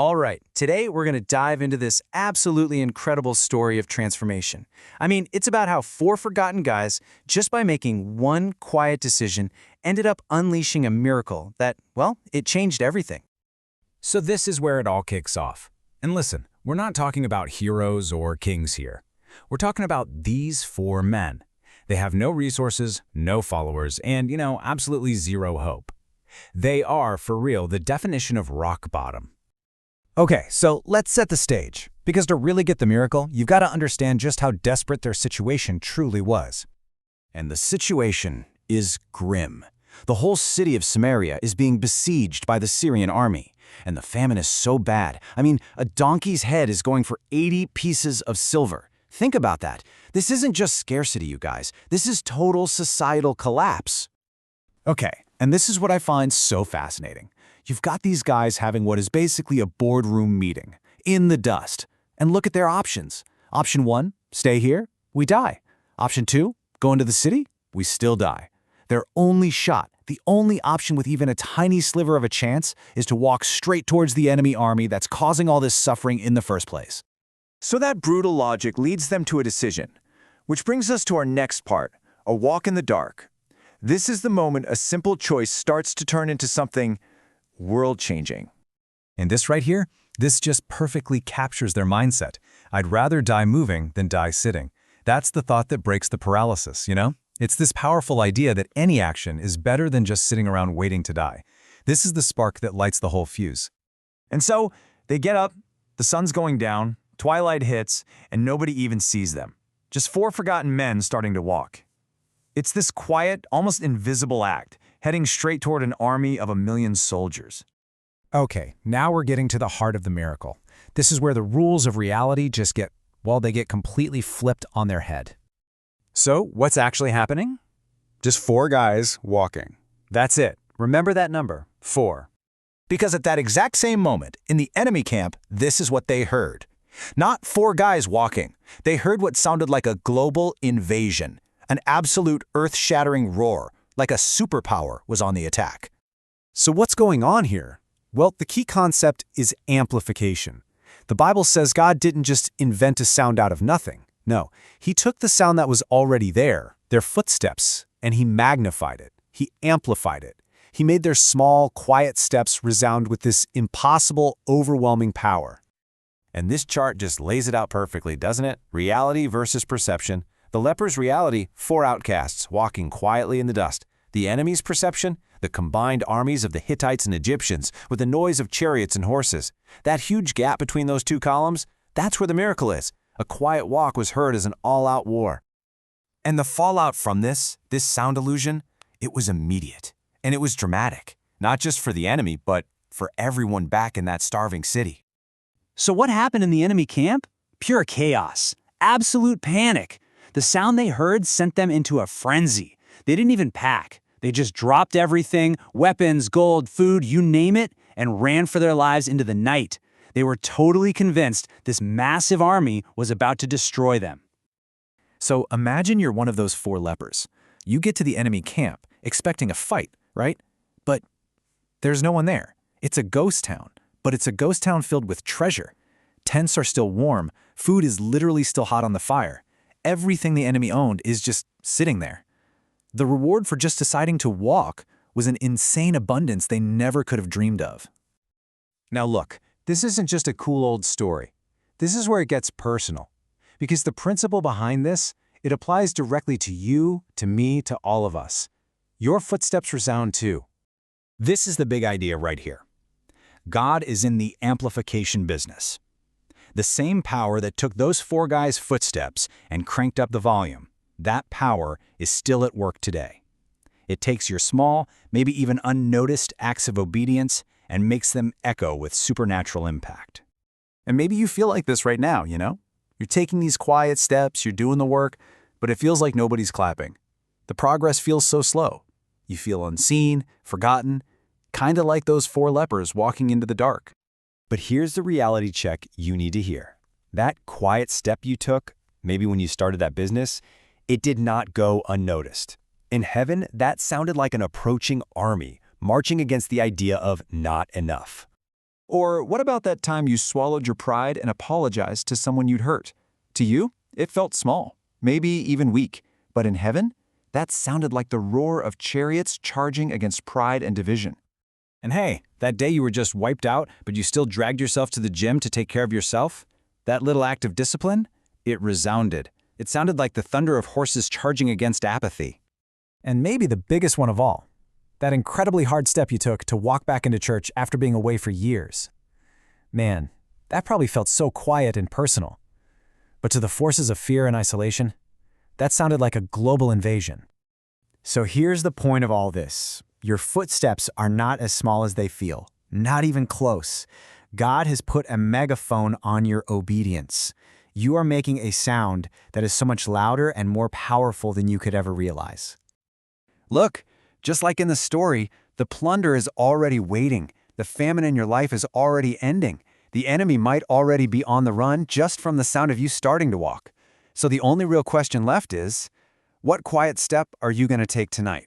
All right, today we're going to dive into this absolutely incredible story of transformation. I mean, it's about how four forgotten guys, just by making one quiet decision, ended up unleashing a miracle that, well, it changed everything. So this is where it all kicks off. And listen, we're not talking about heroes or kings here. We're talking about these four men. They have no resources, no followers, and, absolutely zero hope. They are, for real, the definition of rock bottom. Okay, so let's set the stage. Because to really get the miracle, you've got to understand just how desperate their situation truly was. And the situation is grim. The whole city of Samaria is being besieged by the Syrian army. And the famine is so bad. I mean, a donkey's head is going for 80 pieces of silver. Think about that. This isn't just scarcity, you guys. This is total societal collapse. Okay, and this is what I find so fascinating. You've got these guys having what is basically a boardroom meeting, in the dust. And look at their options. Option 1, stay here, we die. Option 2, go into the city, we still die. Their only shot, the only option with even a tiny sliver of a chance, is to walk straight towards the enemy army that's causing all this suffering in the first place. So that brutal logic leads them to a decision, which brings us to our next part, a walk in the dark. This is the moment a simple choice starts to turn into something world-changing. And this right here, this just perfectly captures their mindset. I'd rather die moving than die sitting. That's the thought that breaks the paralysis, It's this powerful idea that any action is better than just sitting around waiting to die. This is the spark that lights the whole fuse. And so they get up, the sun's going down, twilight hits, and nobody even sees them. Just four forgotten men starting to walk. It's this quiet, almost invisible act, heading straight toward an army of 1 million soldiers. Okay, now we're getting to the heart of the miracle. This is where the rules of reality just get completely flipped on their head. So, what's actually happening? Just four guys walking. That's it. Remember that number, 4. Because at that exact same moment, in the enemy camp, this is what they heard. Not four guys walking. They heard what sounded like a global invasion, an absolute earth-shattering roar, like a superpower was on the attack. So what's going on here? Well, the key concept is amplification. The Bible says God didn't just invent a sound out of nothing. No, he took the sound that was already there, their footsteps, and he magnified it. He amplified it. He made their small, quiet steps resound with this impossible, overwhelming power. And this chart just lays it out perfectly, doesn't it? Reality versus perception. The lepers' reality, 4 outcasts walking quietly in the dust. The enemy's perception, the combined armies of the Hittites and Egyptians with the noise of chariots and horses. That huge gap between those two columns, that's where the miracle is. A quiet walk was heard as an all-out war. And the fallout from this sound illusion, it was immediate. And it was dramatic, not just for the enemy, but for everyone back in that starving city. So what happened in the enemy camp? Pure chaos. Absolute panic. The sound they heard sent them into a frenzy. They didn't even pack. They just dropped everything, weapons, gold, food, you name it, and ran for their lives into the night. They were totally convinced this massive army was about to destroy them. So imagine you're one of those 4 lepers. You get to the enemy camp, expecting a fight, right? But there's no one there. It's a ghost town, but it's a ghost town filled with treasure. Tents are still warm. Food is literally still hot on the fire. Everything the enemy owned is just sitting there. The reward for just deciding to walk was an insane abundance they never could have dreamed of. Now look, this isn't just a cool old story. This is where it gets personal. Because the principle behind this, it applies directly to you, to me, to all of us. Your footsteps resound too. This is the big idea right here. God is in the amplification business. The same power that took those 4 guys' footsteps and cranked up the volume, that power is still at work today. It takes your small, maybe even unnoticed acts of obedience and makes them echo with supernatural impact. And maybe you feel like this right now, You're taking these quiet steps, you're doing the work, but it feels like nobody's clapping. The progress feels so slow. You feel unseen, forgotten, kind of like those 4 lepers walking into the dark. But here's the reality check you need to hear. That quiet step you took, maybe when you started that business, it did not go unnoticed. In heaven, that sounded like an approaching army marching against the idea of not enough. Or what about that time you swallowed your pride and apologized to someone you'd hurt? To you, it felt small, maybe even weak. But in heaven, that sounded like the roar of chariots charging against pride and division. And hey, that day you were just wiped out, but you still dragged yourself to the gym to take care of yourself? That little act of discipline? It resounded. It sounded like the thunder of horses charging against apathy. And maybe the biggest one of all, that incredibly hard step you took to walk back into church after being away for years. Man, that probably felt so quiet and personal. But to the forces of fear and isolation, that sounded like a global invasion. So here's the point of all this. Your footsteps are not as small as they feel, not even close. God has put a megaphone on your obedience. You are making a sound that is so much louder and more powerful than you could ever realize. Look, just like in the story, the plunder is already waiting. The famine in your life is already ending. The enemy might already be on the run just from the sound of you starting to walk. So the only real question left is, what quiet step are you going to take tonight?